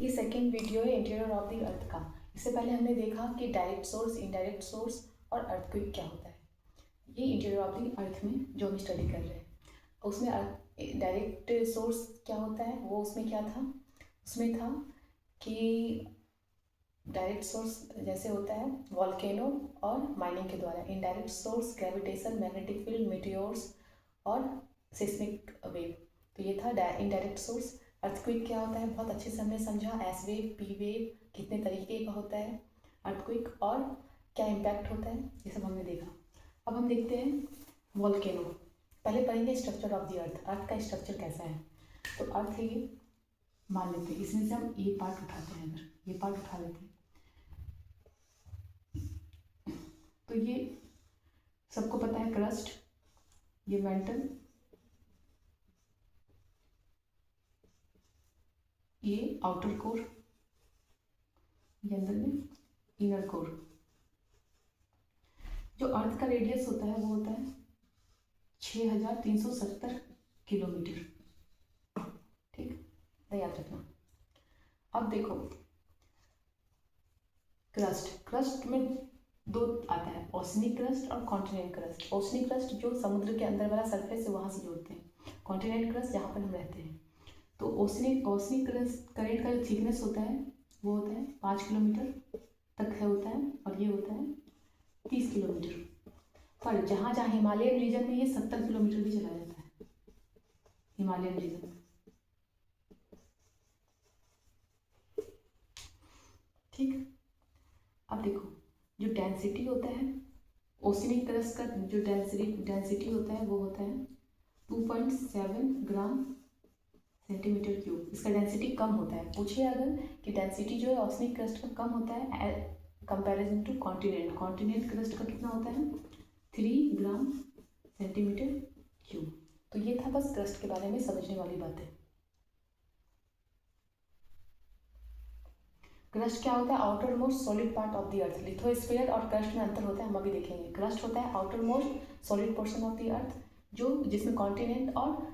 ये second video है interior of the earth का। इससे पहले हमने देखा कि डायरेक्ट सोर्स, इनडायरेक्ट सोर्स और अर्थक्वेक क्या होता है। ये इंटीरियर ऑफ द अर्थ में जो हम स्टडी कर रहे हैं उसमें डायरेक्ट सोर्स क्या होता है, वो उसमें क्या था, उसमें था कि डायरेक्ट सोर्स जैसे होता है वॉल्केनो और माइनिंग के द्वारा। Indirect source gravitation, magnetic field, meteors और सिस्मिक वेव। तो ये था इनडायरेक्ट सोर्स। अर्थक्वेक क्या होता है बहुत अच्छे से हमने समझा। एस वेव, पी वेव, कितने तरीके का होता है अर्थक्वेक और क्या इम्पैक्ट होता है, ये सब हमने देखा। अब हम देखते हैं वॉल्केनो। पहले पढ़ेंगे स्ट्रक्चर ऑफ द अर्थ। अर्थ का स्ट्रक्चर कैसा है। तो अर्थ है ये, मान लेते हैं इसमें से हम ये पार्ट उठाते हैं, अगर ये पार्ट उठा लेते हैं तो ये सबको पता है क्रस्ट, ये मेंटल, ये आउटर कोर, ये अंदर में इनर कोर। जो अर्थ का रेडियस होता है वो होता है 6370 किलोमीटर। ठीक, तो याद रखना। अब देखो क्रस्ट में दो आता है, ओशनिक क्रस्ट और कॉन्टिनेंट क्रस्ट। ओशनिक क्रस्ट जो समुद्र के अंदर वाला सरफेस है वहाँ से जोड़ते हैं। कॉन्टिनेंट क्रस्ट जहाँ पर हम रहते हैं। तो ओशनिक क्रस्ट करेंट का जो थिकनेस होता है वो होता है 5 किलोमीटर तक है होता है, और ये होता है 30 किलोमीटर। पर जहाँ जहाँ हिमालयन रीजन में ये 70 किलोमीटर भी चला जाता है, हिमालयन रीजन में। ठीक, अब देखो जो डेंसिटी होता है ओशनिक क्रस्ट का, जो डेंसिटी होता है वो होता है 2.7 ग्राम सेंटीमीटर क्यूब। इसका डेंसिटी कम होता है। पूछिए अगर कि डेंसिटी जो है ओशनिक क्रस्ट का कम होता है comparison to continent. Continent crust का कितना होता है 3 ग्राम सेंटीमीटर क्यूब। तो ये था बस क्रस्ट के बारे में समझने वाली बातें। क्रस्ट क्या होता है, outer most solid part of the earth. Lithosphere और क्रस्ट में अंतर होता है, हम अभी देखेंगे। क्रस्ट होता है outer most solid portion of the earth, जो जिसमें कॉन्टिनेंट और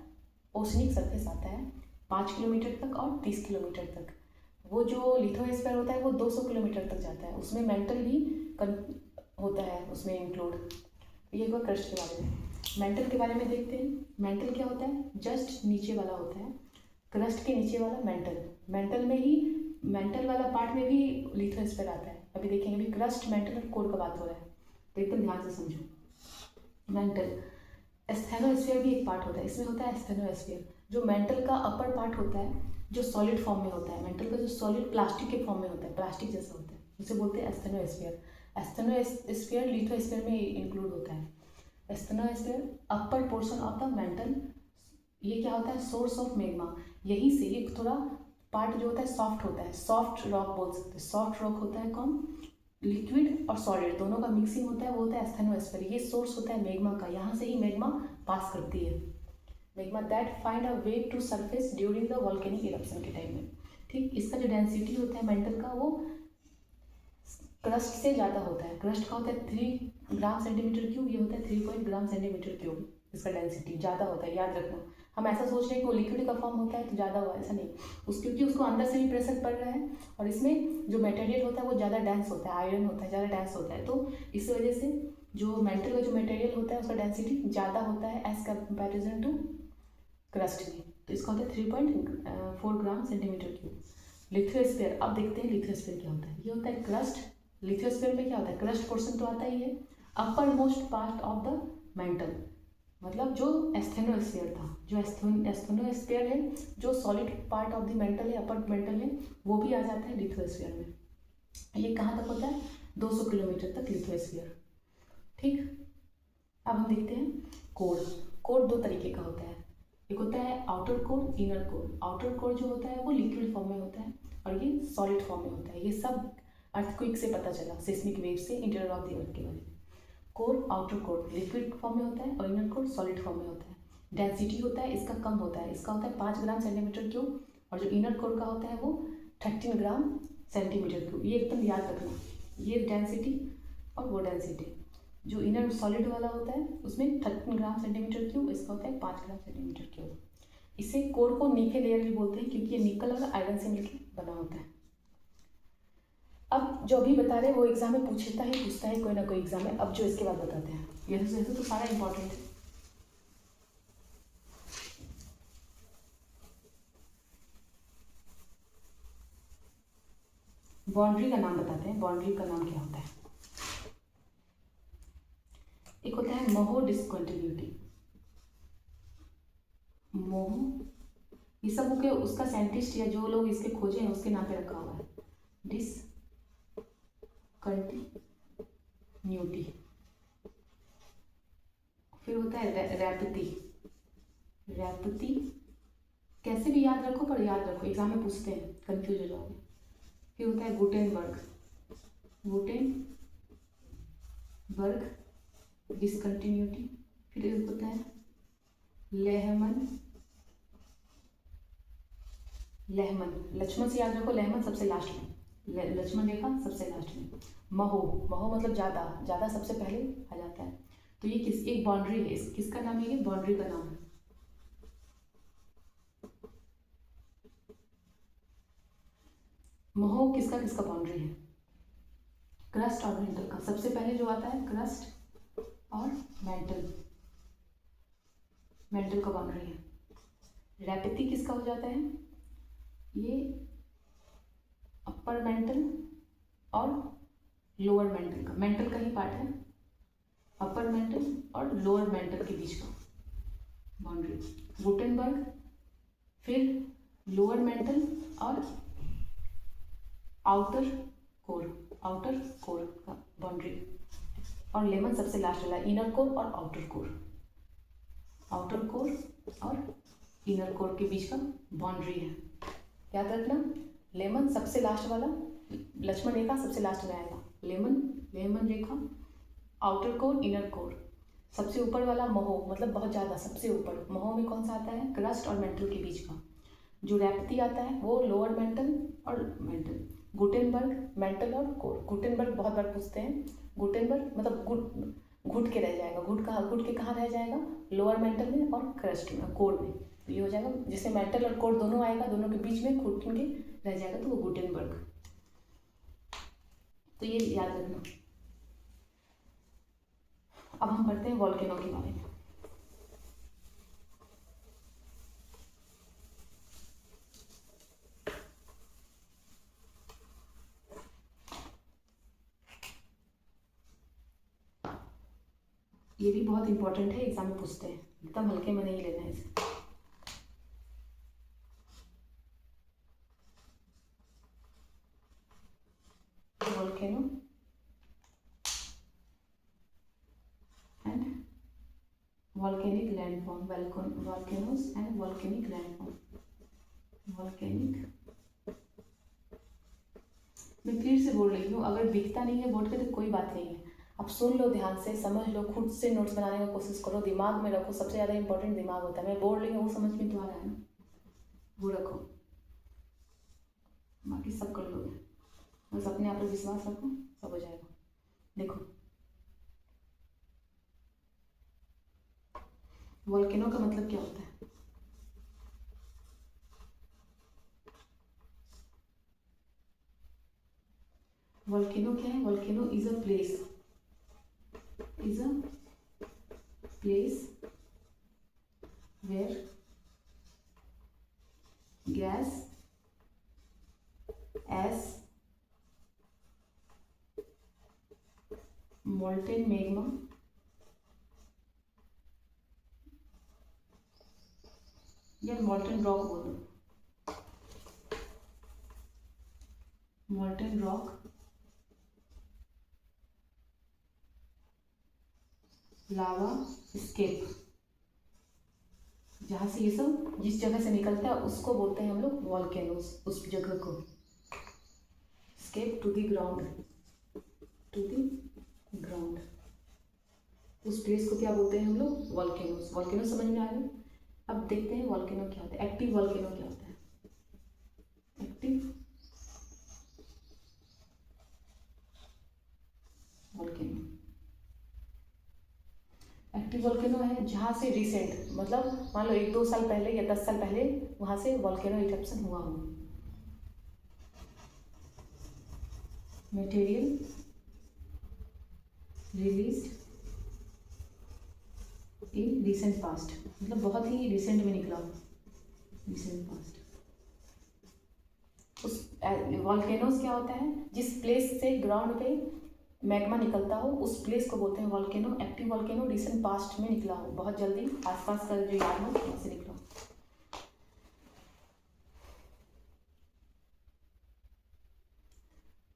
ओशनिक सरफेस आता है 5 किलोमीटर तक और 30 किलोमीटर तक। वो जो लिथोस्फीयर होता है वो 200 किलोमीटर तक जाता है। उसमें मेंटल भी होता है उसमें इंक्लूड। ये हुआ क्रस्ट के बारे में। मेंटल के बारे में देखते हैं। मेंटल क्या होता है, जस्ट नीचे वाला होता है, क्रस्ट के नीचे वाला मेंटल। मेंटल में ही, मेंटल वाला पार्ट में भी लिथोस्फीयर आता है। अभी देखेंगे, अभी क्रस्ट, मेंटल और कोर का बात हो रहा है, तो एकदम ध्यान से समझो। मेंटल, एस्थेनोस्फीयर भी एक पार्ट होता है, इसमें होता है एस्थेनोस्फीयर। जो मेंटल का अपर पार्ट होता है जो सॉलिड फॉर्म में होता है, मेंटल का जो सॉलिड प्लास्टिक के फॉर्म में होता है, प्लास्टिक जैसा होता है, उसे बोलते हैं एस्थेनोस्फीयर। एस्थेनोस्फीयर लिथोस्फीयर में इंक्लूड होता है। Asthenosphere upper portion of the mental. ये क्या होता है, सोर्स ऑफ मैग्मा। यहीं से ये थोड़ा पार्ट जो होता है सॉफ्ट होता है, सॉफ्ट रॉक बोल सकते हैं। सॉफ्ट रॉक होता है कौन, लिक्विड और सॉलिड दोनों का मिक्सिंग होता है, वो होता है एस्थेनोस्फीयर। ये सोर्स होता है मैग्मा का, यहाँ से ही मैग्मा पास करती है। Magma that find a way to surface during the volcanic eruption के टाइम में। ठीक, इसका जो डेंसिटी होता है मेंटल का वो क्रस्ट से ज़्यादा होता है। क्रस्ट का होता है 3 ग्राम सेंटीमीटर क्यूब, ये होता है 3 ग्राम सेंटीमीटर क्यूब। इसका डेंसिटी ज़्यादा होता है, याद रखना। हम ऐसा सोच रहे हैं कि वो लिक्विड का फॉर्म होता है तो ज़्यादा हुआ, ऐसा नहीं। क्योंकि उसको अंदर से भी प्रेशर पड़ रहा है और इसमें जो मटेरियल होता है वो ज़्यादा डेंस होता है, आयरन होता है, ज़्यादा डेंस होता है। तो इस वजह से जो मेंटल का जो मटेरियल होता है उसका डेंसिटी ज़्यादा होता है एज कंपेरिजन टू क्रस्ट में। तो इसका होता है 3.4 ग्राम सेंटीमीटर क्यूब। लिथोस्फीयर, अब देखते हैं लिथोस्फीयर क्या होता है। ये होता है क्रस्ट। लिथोस्फीयर में क्या होता है, क्रस्ट पोर्शन तो आता ही है, upper most part of the mental, मतलब जो एस्थेनोस्फीयर था, जो एस्थेनोस्फीयर है, जो solid part of the mental है, अपर मेंटल है, वो भी आ जाता है लिथोस्फीयर में। ये कहाँ तक होता है, 200 किलोमीटर तक लिथोस्फीयर। ठीक, अब हम देखते हैं कोर। कोर दो तरीके का होता है, एक होता है outer core, inner core. Outer core जो होता है वो लिक्विड फॉर्म में होता है और ये सॉलिड फॉर्म में होता है। ये सब अर्थक्वेक से पता चला, सिस्मिक वेव से, इंटीरियर ऑफ द अर्थ के बारे में। Core, outer core liquid form में होता है और इनर कोर सॉलिड फॉर्म में होता है। डेंसिटी होता है इसका कम होता है, इसका होता है 5 ग्राम सेंटीमीटर क्यूब, और जो इनर कोर का होता है वो 13 ग्राम सेंटीमीटर क्यूब। ये एकदम याद रखना, ये डेंसिटी और वो डेंसिटी। जो इनर सॉलिड वाला होता है उसमें 13 ग्राम सेंटीमीटर क्यूब, इसका होता है 5 ग्राम सेंटीमीटर क्यूब। इसे कोर को निकल लेयर भी बोलते हैं क्योंकि ये निकल और आयरन से मिलकर बना होता है। अब जो अभी बता रहे हैं वो एग्जाम में पूछता है कोई ना कोई एग्जाम में। अब जो इसके बाद बताते हैं, ये तो सारा इंपॉर्टेंट है। बाउंड्री का नाम बताते हैं, बाउंड्री का नाम क्या होता है। एक होता है मोहो डिसकंटिन्यूटी। मोहो, ये सब के उसका साइंटिस्ट या जो लोग इसके खोजे हैं उसके नाम पे रखा हुआ है, डिसकंटिन्यूटी। फिर होता है रैपती। रैपती कैसे भी याद रखो, पर याद रखो, एग्जाम में पूछते हैं, कंफ्यूज हो जाओगे। फिर होता है गुटेनबर्ग। Gutenberg discontinuity. फिर एक होता है लेहमन। लक्ष्मण से याद रखो, लेहमन सबसे लास्ट में, लक्ष्मण रेखा सबसे लास्ट में। महो, महो मतलब ज़्यादा सबसे पहले आ जाता है। तो ये एक बाउंड्री है, किसका नाम है, ये बाउंड्री का नाम है। महो किसका बाउंड्री है, क्रस्ट और मेंटल का। सबसे पहले जो आता है क्रस्ट और मेंटल का बाउंड्री है। रैपिथी किसका हो जाता है, ये अपर मेंटल और लोअर मेंटल का, मेंटल का ही पार्ट है, अपर मेंटल और लोअर मेंटल के बीच का बाउंड्री। गुटेनबर्ग फिर लोअर मेंटल और आउटर कोर का बाउंड्री। और लेमन सबसे लास्ट वाला, इनर कोर और आउटर कोर और इनर कोर के बीच का बाउंड्री है। याद रखना, लेमन सबसे लास्ट वाला, लक्ष्मण रेखा सबसे लास्ट में आएगा, लेमन रेखा, आउटर कोर, इनर कोर। सबसे ऊपर वाला महो, मतलब बहुत ज़्यादा सबसे ऊपर। महो में कौन सा आता है, क्रस्ट और मेंटल के बीच का। जो रैपती आता है वो लोअर मेंटल और मेंटल। गुटेनबर्ग मेंटल और कोर। गुटेनबर्ग बहुत बार पूछते हैं, गुटेनबर्ग मतलब घुट के रह जाएगा, घुट के कहाँ रह जाएगा, लोअर मेंटल में और क्रस्ट में, कोर में। तो ये हो जाएगा, जिससे मेंटल और कोर दोनों आएगा, दोनों के बीच में घुट के रह जाएगा, तो वो गुटेनबर्ग। तो ये याद रखना। अब हम पढ़ते हैं वोल्केनो के बारे में। ये भी बहुत इंपॉर्टेंट है, एग्जाम में पूछते हैं, एकदम हल्के में नहीं लेना है इसे। Volcano and volcanic landform, volcanoes and volcanic landform। volcanic, मैं फिर से बोल रही हूँ, अगर दिखता नहीं है बोर्ड पे तो कोई बात नहीं है, आप सुन लो, ध्यान से समझ लो, खुद से नोट्स बनाने की कोशिश करो, दिमाग में रखो, सबसे ज़्यादा इंपॉर्टेंट दिमाग होता है। मैं बोल रही हूँ वो समझ में तो आ रहा है ना, वो रखो, बाकी सब कर लोगे, बस अपने आप पर विश्वास रखो, सब हो जाएगा। देखो, वोल्केनो का मतलब क्या होता है, वोल्केनो क्या है, volcano is a place where gas, ash, molten magma, या molten rock बोलो, molten rock, लावा, स्केप, जहाँ से ये सब जिस जगह से निकलता है उसको बोलते हैं हम लोग वॉल्केनोस, उस जगह को। स्केप टू द ग्राउंड, उस प्लेस को क्या बोलते हैं हम लोग, वॉल्केनोस। वॉल्केनो समझ में आ गया। अब देखते हैं वॉल्केनो क्या होता है, एक्टिव वॉल्केनो क्या होता है। एक्टिव वॉल्केनो वॉल्केनो है जहाँ से रिसेंट, मतलब मान लो 1-2 साल पहले या 10 साल पहले वहाँ से वॉल्केनो इरप्शन हुआ हो। Material released in recent past, मतलब बहुत ही रिसेंट में निकला हो, रिसेंट पास्ट। उस वॉल्केनोज क्या होता है, जिस प्लेस से ग्राउंड पे मैग्मा निकलता हो उस प्लेस को बोलते हैं volcano. Active volcano recent past में निकला हो, बहुत जल्दी आसपास का जो याद हो वहाँ से निकला हो।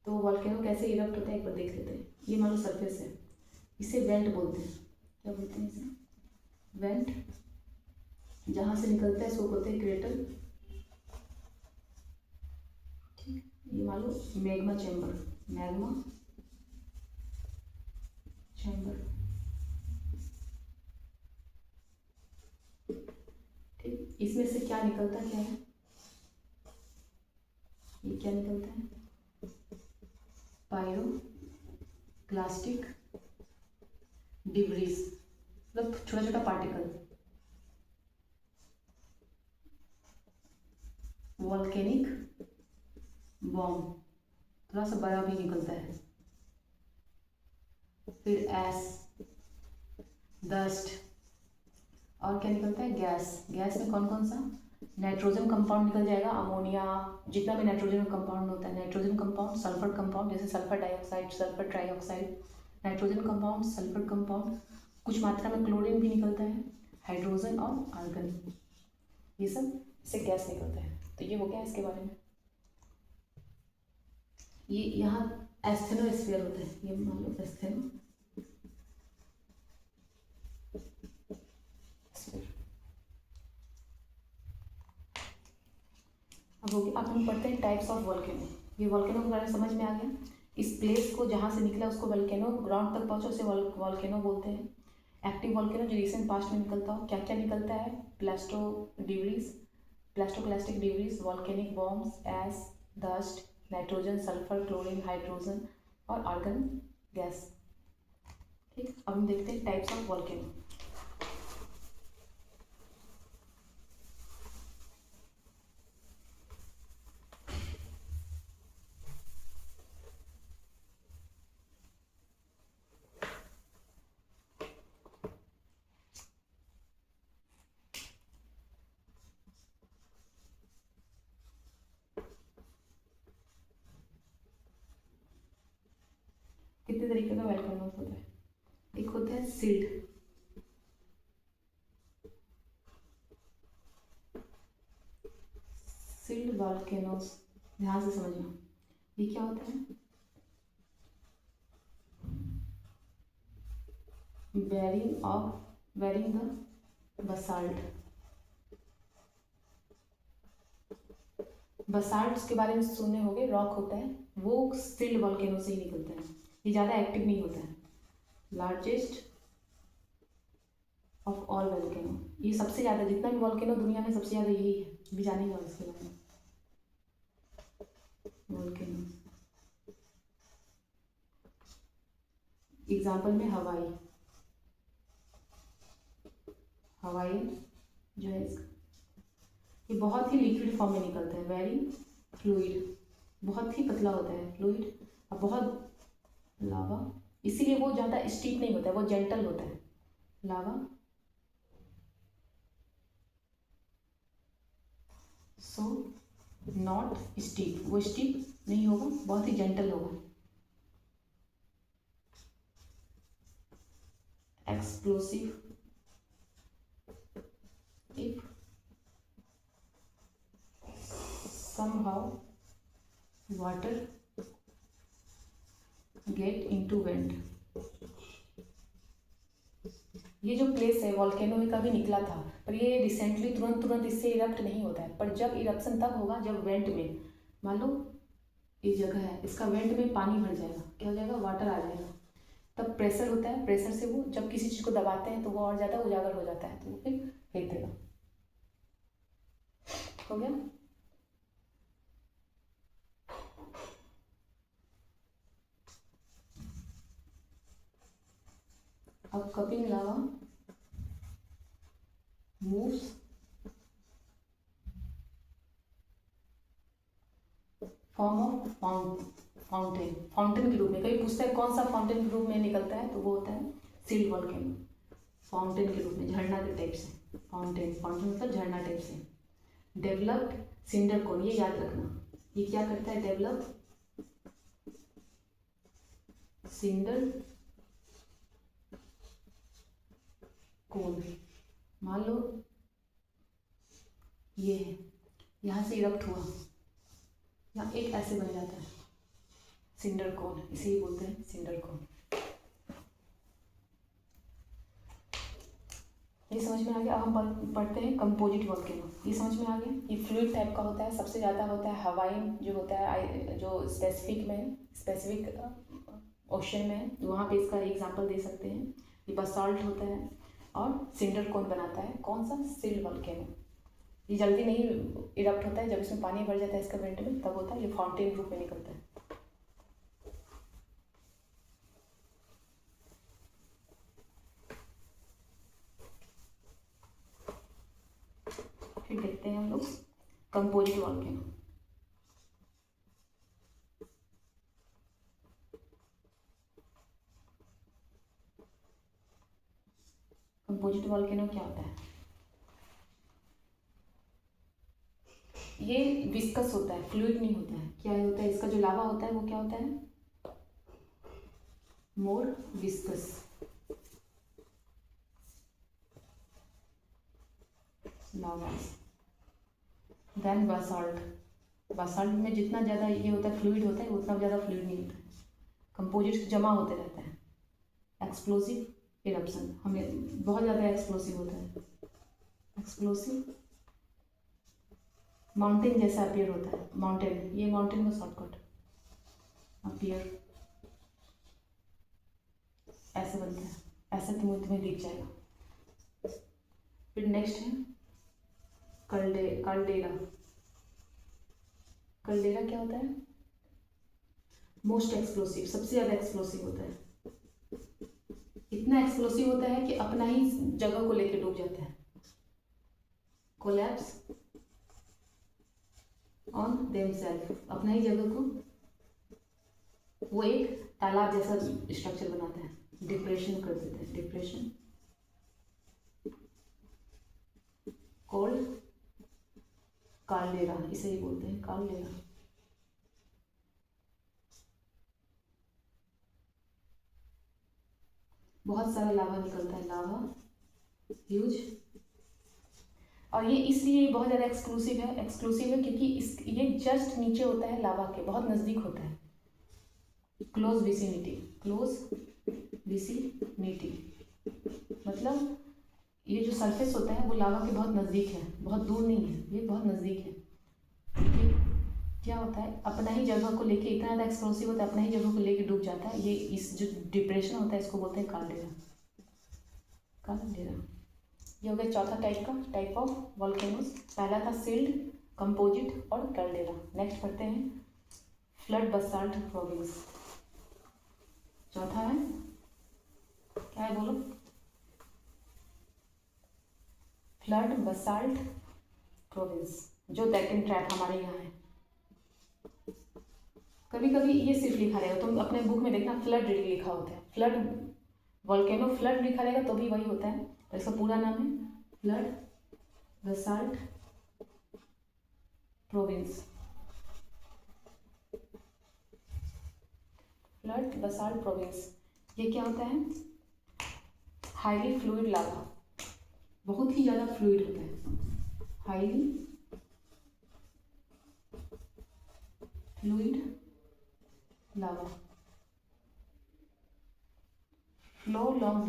तो वॉल्केनो कैसे इरप्ट होता है एक बार देख लेते हैं। ये मान लो सरफेस है, इसे वेंट बोलते हैं। क्या बोलते हैं इसे? वेंट। जहाँ से निकलता है इसको बोलते हैं क्रेटर। ठीक, ये मान लो मैग्मा चैम्बर, मैग्मा चैम्बर। ठीक, इसमें से क्या निकलता क्या है, ये क्या निकलता है? पायरोक्लास्टिक डिब्रीज, मतलब छोटा छोटा पार्टिकल। वॉल्केनिक बॉम्ब, थोड़ा सा बड़ा भी निकलता है। फिर एस, डस्ट, और क्या निकलता है? गैस। गैस में कौन कौन सा? नाइट्रोजन कंपाउंड निकल जाएगा, अमोनिया, जितना भी नाइट्रोजन कंपाउंड होता है, नाइट्रोजन कंपाउंड, सल्फर कंपाउंड, जैसे sulphur dioxide, sulphur trioxide, nitrogen compound, sulphur compound, कुछ मात्रा में क्लोरीन भी निकलता है, हाइड्रोजन और आर्गन, ये सब इससे गैस निकलता है। तो ये हो गया इसके बारे में। ये यहाँ एस्थेनोस्फीयर होता है, ये मान लो एस्थेनो। अब हो गया, अब हम पढ़ते हैं टाइप्स ऑफ वॉल्केनो। ये वॉल्केनो के बारे में समझ में आ गया। इस प्लेस को जहाँ से निकला उसको वॉल्केनो, ग्राउंड तक पहुँचो उसे वॉल्केनो बोलते हैं। एक्टिव वॉल्केनो जो रिसेंट पास्ट में निकलता हो, क्या क्या निकलता है? Plasto debris, plastoclastic debris, volcanic bombs, ash, dust, nitrogen, sulphur, chlorine, hydrogen और आर्गन गैस। ठीक, अब हम देखते हैं टाइप्स ऑफ वॉल्केनो। कितने तरीके का वॉल्केनोस होता है? एक होता है सिल्ट, सिल्ट वॉल्केनोस, ध्यान से समझना। ये क्या होता है? Varying the basalt. बसाल्ट के बारे में सुने होंगे, रॉक होता है वो, सिल्ट वॉल्केनो से ही निकलता है। ये ज़्यादा एक्टिव नहीं होता है। लार्जेस्ट ऑफ ऑल वॉल्केनो, ये सबसे ज़्यादा, जितना भी वॉल्केनो दुनिया में सबसे ज़्यादा यही है, भी जानेंगे और इसके बारे में। वॉल्केनो एग्जाम्पल में हवाई, हवाई जो है इसका, ये बहुत ही लिक्विड फॉर्म में निकलता है, वेरी फ्लूइड, बहुत ही पतला होता है फ्लूइड, और बहुत लावा, इसीलिए वो ज़्यादा स्टीप नहीं होता है, वो जेंटल होता है। लावा सो नॉट स्टीप, वो स्टीप नहीं होगा, बहुत ही जेंटल होगा। Explosive if somehow water get into vent। ये जो प्लेस है वॉल्केनो में कभी निकला था, पर ये रिसेंटली तुरंत इससे इरप्ट नहीं होता है, पर जब इरप्शन तब होगा जब वेंट में, मान लो ये जगह है, इसका वेंट में पानी भर जाएगा, क्या हो जाएगा? वाटर आ जाएगा, तब प्रेशर होता है, प्रेशर से वो जब किसी चीज़ को दबाते हैं तो वो और ज़्यादा उजागर हो जाता है, तो वो फिर फेंक देगा। हो गया। अब cupping lava moves form of fountain, fountain के रूप में। कभी पूछता है कौन सा फाउंटेन के रूप में निकलता है, तो वो होता है सील्ड वॉल्केनो, फाउंटेन के रूप में, झरना के टाइप से। फाउंटेन, फाउंटेन मतलब झरना टाइप से। डेवलप्ड सिंडर कोन, ये याद रखना, ये क्या करता है, डेवलप सिंडर कोन। मान लो ये है, यहाँ से इरप्ट हुआ, यहाँ एक ऐसे बन जाता है सिंडर कोन, इसे ही बोलते हैं सिंडर कोन। ये समझ में आ गया। अब हम पढ़ते हैं कंपोजिट वॉल्केनो। ये समझ में आ गया, ये फ्लूइड टाइप का होता है, सबसे ज़्यादा होता है हवाई जो होता है, जो स्पेसिफिक ओशन में है, वहाँ पे इसका एग्जांपल दे सकते हैं। ये बसाल्ट होता है और सिंडर कोन बनाता है। कौन सा, सील्ड वॉल्केनो। ये जल्दी नहीं इरप्ट होता है, जब इसमें पानी भर जाता है इसका वेंट में, तब होता है, ये फाउंटेन रूप में निकलता है। फिर देखते हैं हम लोग कंपोजिट वॉल्केनो। कंपोजिट वॉल्केनो क्या होता है, ये विस्कस होता है, फ्लूइड नहीं होता है। क्या होता है, इसका जो लावा होता है वो क्या होता है, मोर विस्कस। लावा देन बासाल्ट। बासाल्ट में जितना ज़्यादा ये होता है, फ्लूइड होता है, उतना ज़्यादा फ्लूइड नहीं होता है। कंपोजिट जमा होते रहता है। एक्सप्लोसिव इरप्शन, हमें बहुत ज़्यादा एक्सप्लोसिव होता है। एक्सप्लोसिव माउंटेन जैसा अपीयर होता है, माउंटेन, ये माउंटेन का शॉर्टकट, अपीयर ऐसे बनता है, ऐसे तुम्हें दिख जाएगा। फिर नेक्स्ट है काल्डेरा। काल्डेरा क्या होता है, मोस्ट एक्सप्लोसिव, सबसे ज़्यादा एक्सप्लोसिव होता है। इतना एक्सप्लोसिव होता है कि अपना ही जगह को लेकर डूब जाता है। कोलैप्स ऑन देमसेल्फ, अपना ही जगह को, वो एक तालाब जैसा स्ट्रक्चर बनाता है, डिप्रेशन कर देता है, डिप्रेशन कोल्ड काल्डेरा, इसे ही बोलते हैं काल्डेरा। बहुत सारा लावा निकलता है, लावा ह्यूज, और ये इसलिए बहुत ज़्यादा एक्सक्लूसिव है क्योंकि ये जस्ट नीचे होता है लावा के, बहुत नज़दीक होता है। क्लोज विसिनिटी, मतलब ये जो सरफेस होता है वो लावा के बहुत नज़दीक है, बहुत दूर नहीं है, ये बहुत नज़दीक है। क्या होता है, अपना ही जगह को लेके इतना ज़्यादा एक्सप्लोसिव होता है, अपना ही जगह को लेके डूब जाता है। ये इस जो डिप्रेशन होता है इसको बोलते हैं काल्डेरा। ये हो गया चौथा टाइप ऑफ वॉल्केनोस। पहला था सील्ड, कंपोजिट और कैल्डेरा। नेक्स्ट पढ़ते हैं फ्लड बसाल्ट प्रोविंस। चौथा है, क्या है बोलो, फ्लड बसाल्ट प्रोविंस, जो डेक्कन ट्रैप हमारे यहाँ है। कभी कभी ये सिर्फ लिखा रहेगा, तुम अपने बुक में देखना फ्लड लिखा होता है, फ्लड वॉल्केनो फ्लड लिखा रहेगा तो भी वही होता है, तो इसका पूरा नाम है flood basalt province. Flood basalt province, ये क्या होता है, हाईली फ्लूइड लावा, बहुत ही ज़्यादा फ्लूइड होता है, हाईली फ्लूइड लावा, फ्लो लॉन्ग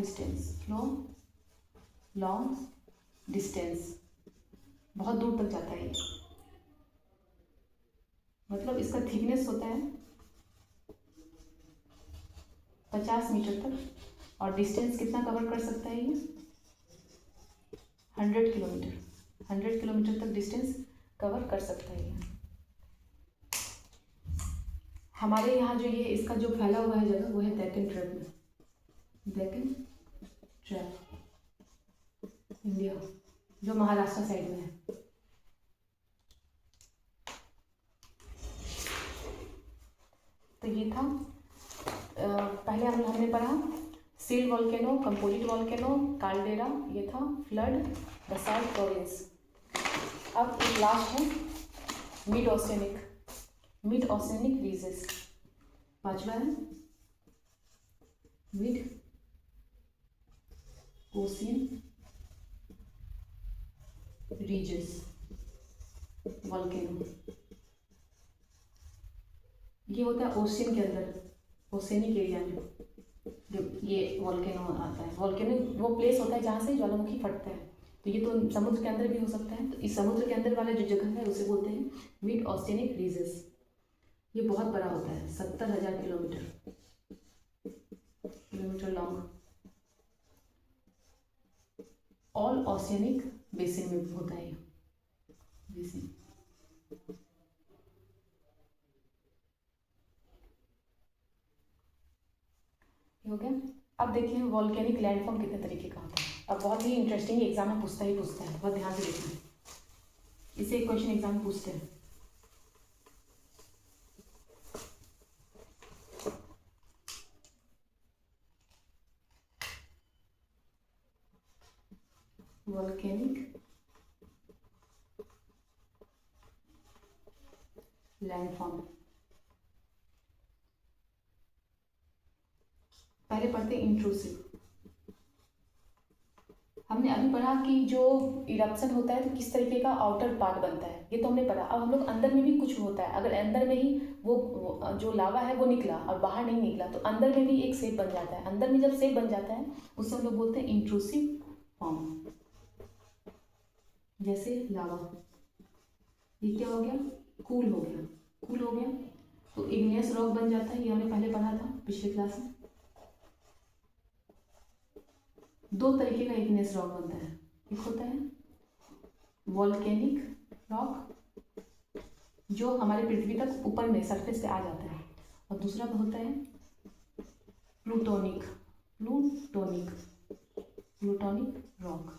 डिस्टेंस, बहुत दूर तक जाता है ये, मतलब इसका थिकनेस होता है 50 मीटर तक, और डिस्टेंस कितना कवर कर सकता है ये, 100 किलोमीटर तक डिस्टेंस कवर कर सकता है ये। हमारे यहाँ जो ये इसका जो फैला हुआ है जगह वो है डेक्कन ट्रैप में, डेक्कन ट्रैप इंडिया। जो महाराष्ट्र साइड में है। तो ये था पहले हमने पढ़ा shield volcano, composite volcano, caldera, ये था फ्लड, बसाल्ट प्रोविंस। अब एक लास्ट है मिड ओशियनिक रीजेस। पांचवा है मिड ओशियन रीजेस वॉल्केनो। ये होता है ओशियन के अंदर, ओशियनिक एरिया में जो ये वॉल्केनो आता है। वॉल्केनो वो प्लेस होता है जहाँ से ज्वालामुखी फटता है। तो ये तो समुद्र के अंदर भी हो सकता है। तो इस समुद्र के अंदर वाला जो जगह है उसे बोलते हैं मिड ओशियनिक रीजेस। ये बहुत बड़ा होता है, 70,000 kilometre long. All oceanic basin में होता है ये बेसिन। हो गया। अब देखिए वॉल्केनिक लैंडफॉर्म कितने तरीके का होता है। अब बहुत ही इंटरेस्टिंग एग्जाम में पूछता है, बहुत ध्यान से देखना। इसे एक क्वेश्चन एग्जाम में पूछते हैं। Volcanic landform. पहले पढ़ते इंट्रूसिव। हमने अभी पढ़ा कि जो इरप्शन होता है तो किस तरीके का आउटर पार्ट बनता है, ये तो हमने पढ़ा। अब हम लोग अंदर में भी कुछ होता है, अगर अंदर में ही वो जो लावा है वो निकला और बाहर नहीं निकला तो अंदर में भी एक शेप बन जाता है। अंदर में जब शेप बन जाता है उससे हम लोग बोलते हैं इंट्रूसिव फॉर्म। जैसे लावा, ये क्या हो गया, कूल हो गया तो इग्नियस रॉक बन जाता है। ये हमने पहले पढ़ा था पिछले क्लास में। दो तरीके का इग्नियस रॉक बनता है, एक होता है वॉल्केनिक रॉक जो हमारे पृथ्वी तक ऊपर में सरफेस पे आ जाता है, और दूसरा होता है प्लूटोनिक रॉक,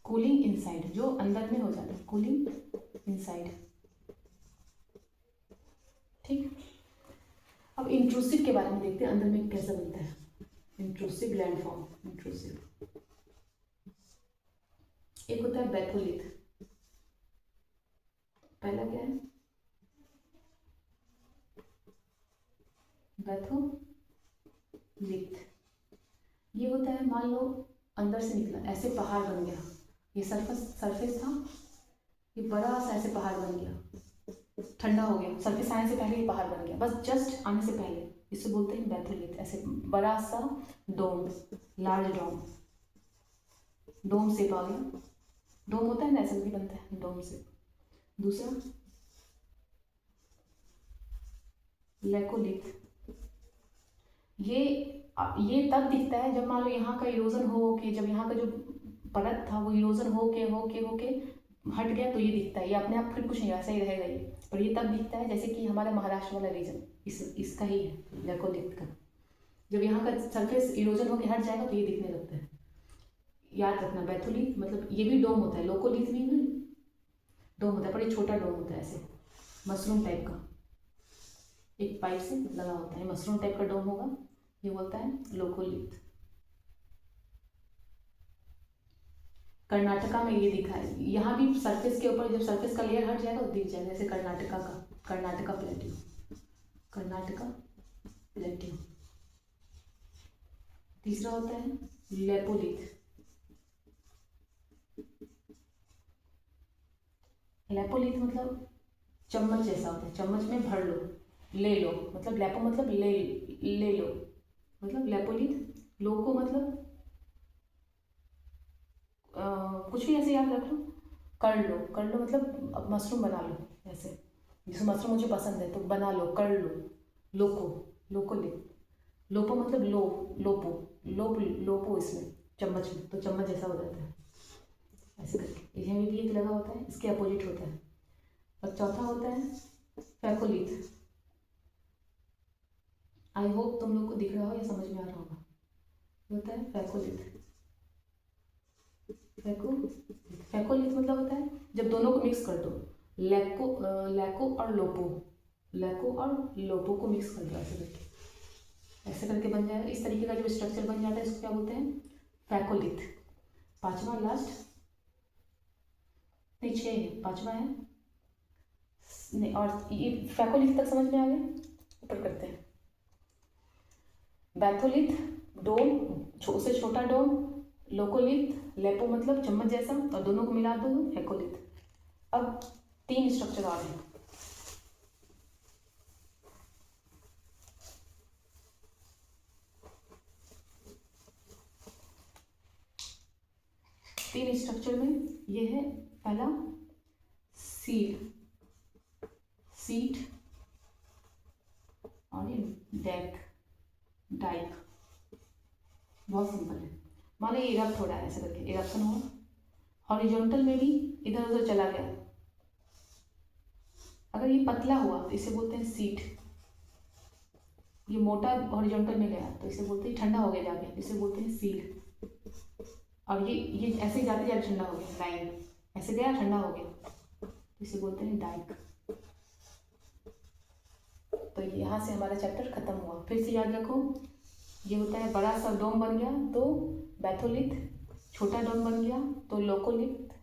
कूलिंग इनसाइड, जो अंदर में हो जाता है, कूलिंग इनसाइड। ठीक। अब इंट्रूसिव के बारे में देखते हैं, अंदर में कैसा बनता है इंट्रूसिव लैंडफॉर्म। एक होता है बैथोलिथ। पहला क्या है, बैथोलिथ। ये होता है, मान लो अंदर से निकला, ऐसे पहाड़ बन गया, ये सरफेस था, ये बड़ा सा ऐसे पहाड़ बन गया, ठंडा हो गया, सरफेस आने से पहले ये पहाड़ बन गया, बस जस्ट आने से पहले, इसे बोलते हैं बैथोलिथ। ऐसे बड़ा सा डोम, लार्ज डोम शेप आ गया। डोम होता है ना, ऐसा भी बनता है डोम से। दूसरा लेकोलिथ। ये तब दिखता है जब मान लो यहाँ का इरोजन हो के, जब यहाँ का जो परत था वो इरोजन हो के हट गया तो ये दिखता है। ये अपने आप फिर कुछ नहीं, ऐसा ही रहेगा ये, पर ये तब दिखता है जैसे कि हमारा महाराष्ट्र वाला रीजन इसका ही है लेकोलिथ का। जब यहाँ का सरफेस इरोजन होके हट जाएगा तो ये दिखने लगता है। याद रखना, बैथोलिथ मतलब ये भी डोम होता है, लोकोलिथ भी डोम होता है, पर ये छोटा डोम होता है, ऐसे मशरूम टाइप का, एक पाइप से लगा होता है, मशरूम टाइप का डोम होगा, ये बोलता है लोकोलिथ। कर्नाटका में ये दिखा है, यहाँ भी सरफेस के ऊपर जब सरफेस का लेयर हट जाएगा तो दिख जाएगा, जैसे कर्नाटका प्लेट्यू। तीसरा होता है लेपोलिथ। लेपोलिथ मतलब चम्मच जैसा होता है, चम्मच में भर लो, ले लो, मतलब लेपो मतलब ले लो, मतलब लेपोलिथ। लोको मतलब कुछ भी ऐसे याद रख लो। कर लो मतलब अब मशरूम बना लो, ऐसे जैसे मशरूम मुझे पसंद है तो बना लो, कर लो। लोको ले, लोपो मतलब लोपो इसमें चम्मच में, तो चम्मच जैसा हो जाता है ऐसे करके। इसमें भी एक लगा होता है, इसके अपोजिट होता है। और चौथा होता है फैकोलिथ। आई होप तुम लोग को दिख रहा हो या समझ में आ रहा होगा। होता है फैकोलिथ। फैको फैकोलिथ मतलब होता है जब दोनों को मिक्स कर दो, लैको और लोपो को मिक्स कर दो, ऐसे करके बन जाएगा। इस तरीके का जो स्ट्रक्चर बन जाता है इसको क्या बोलते हैं, फैकोलिथ। पांचवा लास्ट, नहीं 6 है, पांचवा है नहीं, और ये फैकोलिथ तक समझ में आ गया। ऊपर करते हैं, बैथोलिथ डोम, उससे छोटा डोम, लोकोलिथ लेपो मतलब चम्मच जैसा, और दोनों को मिला दो फैकोलिथ। अब 3 स्ट्रक्चर और हैं। तीन स्ट्रक्चर में ये है, पहला सीट और ये डाइक। बहुत सिंपल है। मान लो ये इरप्ट हो रहा है, ऐसे करके इरप्शन हुआ, हॉरिजॉन्टल में भी इधर उधर चला गया। अगर ये पतला हुआ तो इसे बोलते हैं सीट, ये मोटा हॉरिजॉन्टल में गया तो इसे बोलते हैं ठंडा हो गया जाके, इसे बोलते हैं सील। और ये ऐसे जाते जाते ठंडा हो गया, लाइन ऐसे गया ठंडा हो गया तो इसे बोलते हैं डाइक। तो यहाँ से हमारा चैप्टर खत्म हुआ। फिर से याद रखो, ये होता है बड़ा सा डोम बन गया तो बैथोलिथ, छोटा डोम बन गया तो लोकोलिथ,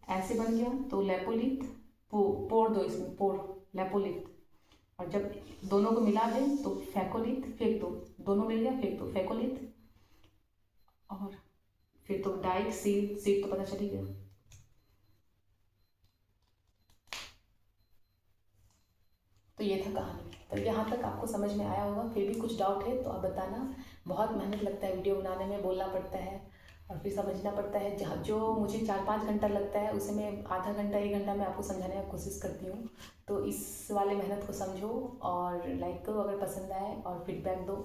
ऐसे बन गया तो लेपोलिथ, पोर दो इसमें, पोर लेपोलिथ। और जब दोनों को मिला दे तो फैकोलिथ, फेंक दो, दोनों मिल गया फेंक दो फैकोलिथ। और फिर तो डाइक, सीट तो पता चल ही गया। तो ये था कहानी। तो यहाँ तक आपको समझ में आया होगा। फिर भी कुछ डाउट है तो आप बताना। बहुत मेहनत लगता है वीडियो बनाने में, बोलना पड़ता है और फिर समझना पड़ता है। जहाँ जो मुझे 4-5 घंटा लगता है उसे मैं आधा घंटा 1 घंटा में आपको समझाने की कोशिश करती हूँ। तो इस वाले मेहनत को समझो और लाइक करो अगर पसंद आए, और फीडबैक दो।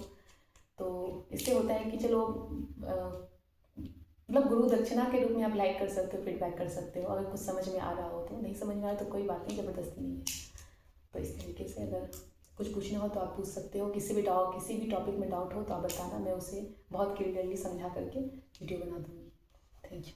तो इससे होता है कि चलो मतलब गुरु दक्षिणा के रूप में आप लाइक कर सकते हो, फीडबैक कर सकते हो। अगर कुछ समझ में आ रहा हो तो, नहीं समझ में आया तो कोई बात नहीं, ज़बरदस्ती नहीं है। तो इस तरीके से अगर कुछ पूछना हो तो आप पूछ सकते हो। किसी भी टॉपिक में डाउट हो तो आप बताना, मैं उसे बहुत क्लियरली समझा करके वीडियो बना दूँगी। Thank you.